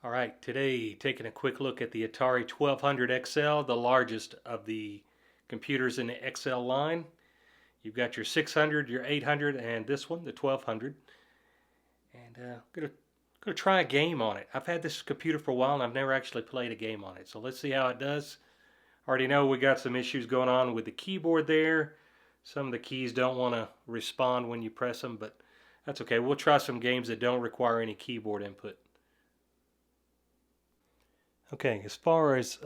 Alright, today taking a quick look at the Atari 1200 XL, the largest of the computers in the XL line. You've got your 600, your 800, and this one, the 1200. And I'm gonna try a game on it. I've had this computer for a while and I've never actually played a game on it. So let's see how it does. Already know we got some issues going on with the keyboard there. Some of the keys don't want to respond when you press them, but that's okay. We'll try some games that don't require any keyboard input. Okay, as far as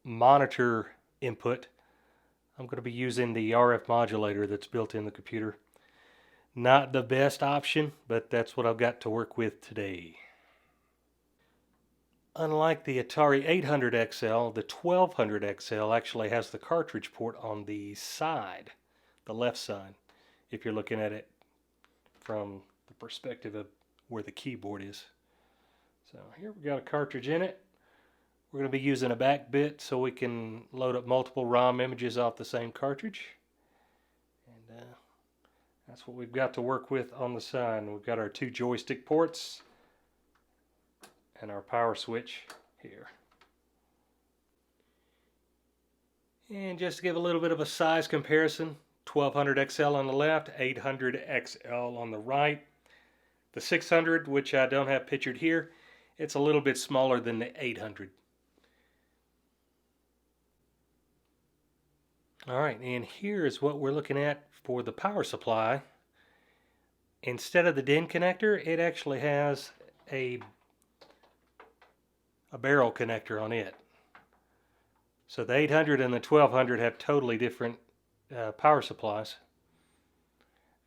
monitor input, I'm going to be using the RF modulator that's built in the computer. Not the best option, but that's what I've got to work with today. Unlike the Atari 800 XL, the 1200 XL actually has the cartridge port on the side, the left side, if you're looking at it from the perspective of where the keyboard is. So here we got a cartridge in it. We're going to be using a back bit so we can load up multiple ROM images off the same cartridge. And that's what we've got to work with on the side. We've got our two joystick ports and our power switch here. And just to give a little bit of a size comparison, 1200 XL on the left, 800 XL on the right. The 600, which I don't have pictured here, it's a little bit smaller than the 800. Alright, and here is what we're looking at for the power supply. Instead of the DIN connector, it actually has a barrel connector on it. So the 800 and the 1200 have totally different power supplies.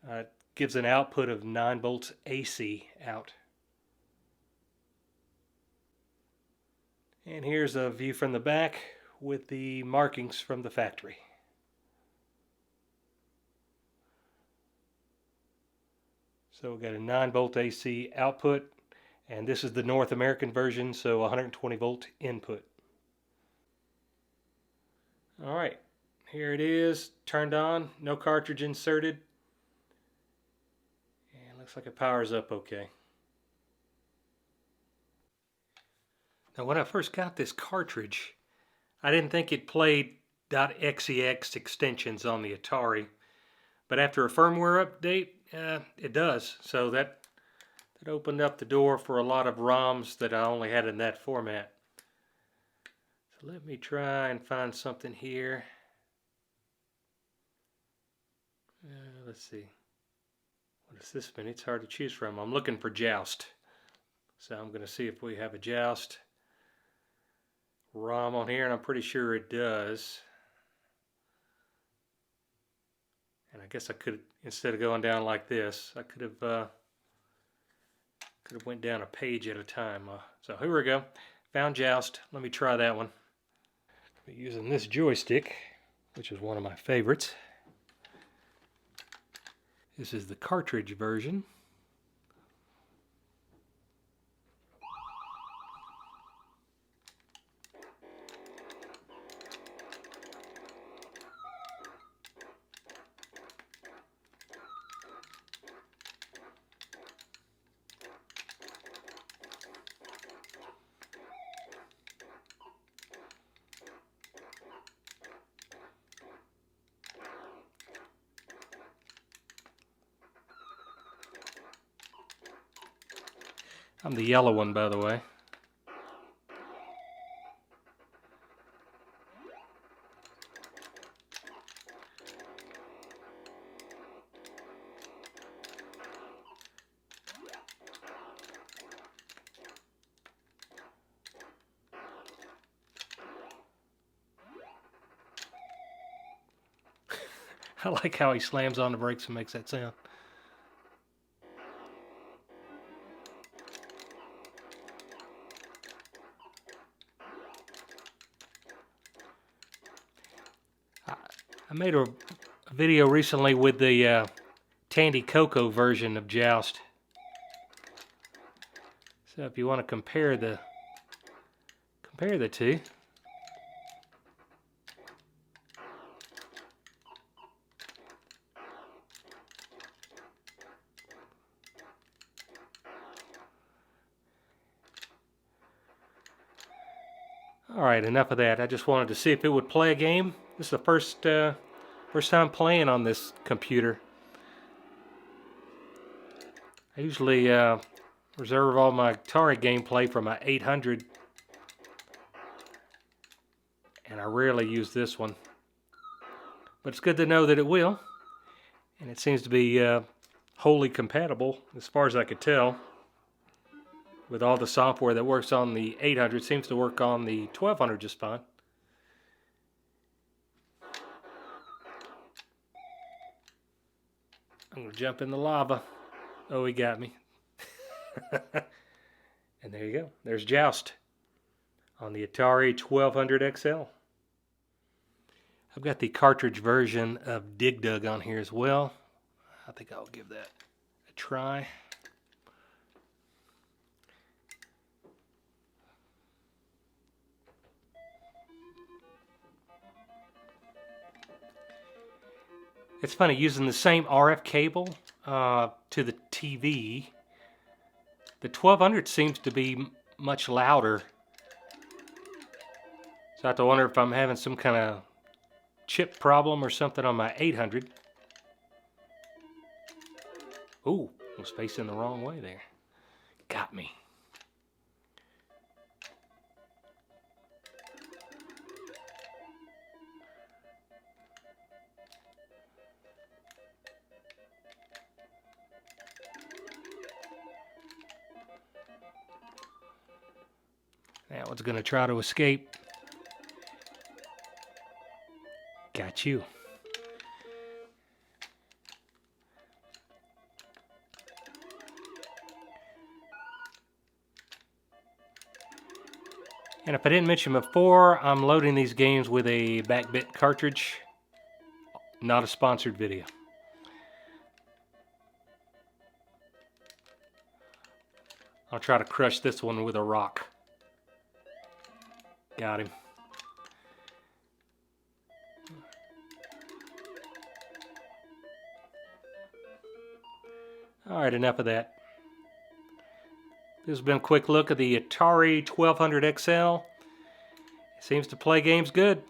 It gives an output of 9 volts AC out. And here's a view from the back with the markings from the factory. So we've got a 9 volt AC output, and this is the North American version, so 120 volt input. Alright, here it is, turned on, no cartridge inserted, and looks like it powers up okay. Now when I first got this cartridge, I didn't think it played .xex extensions on the Atari, but after a firmware update, it does. So that opened up the door for a lot of ROMs that I only had in that format. So let me try and find something here. Let's see. What is this one? It's hard to choose from. I'm looking for Joust. So I'm going to see if we have a Joust ROM on here, and I'm pretty sure it does. And I guess I could, instead of going down like this, I could have went down a page at a time. So here we go. Found Joust. Let me try that one. I'll be using this joystick, which is one of my favorites. This is the cartridge version. I'm the yellow one, by the way. I like how he slams on the brakes and makes that sound. I made a video recently with the Tandy Coco version of Joust. So if you want to compare the two. Alright, enough of that. I just wanted to see if it would play a game. This is the first time playing on this computer. I usually reserve all my Atari gameplay for my 800, and I rarely use this one. But it's good to know that it will, and it seems to be wholly compatible as far as I could tell. With all the software that works on the 800, seems to work on the 1200 just fine. I'm going to jump in the lava. Oh, he got me. And there you go. There's Joust on the Atari 1200 XL. I've got the cartridge version of Dig Dug on here as well. I think I'll give that a try. It's funny, using the same RF cable to the TV, the 1200 seems to be much louder. So I have to wonder if I'm having some kind of chip problem or something on my 800. Ooh, I was facing the wrong way there. Got me. That one's going to try to escape. Got you. And if I didn't mention before, I'm loading these games with a backbit cartridge. Not a sponsored video. I'll try to crush this one with a rock. Got him. Alright, enough of that. This has been a quick look at the Atari 1200 XL. It seems to play games good.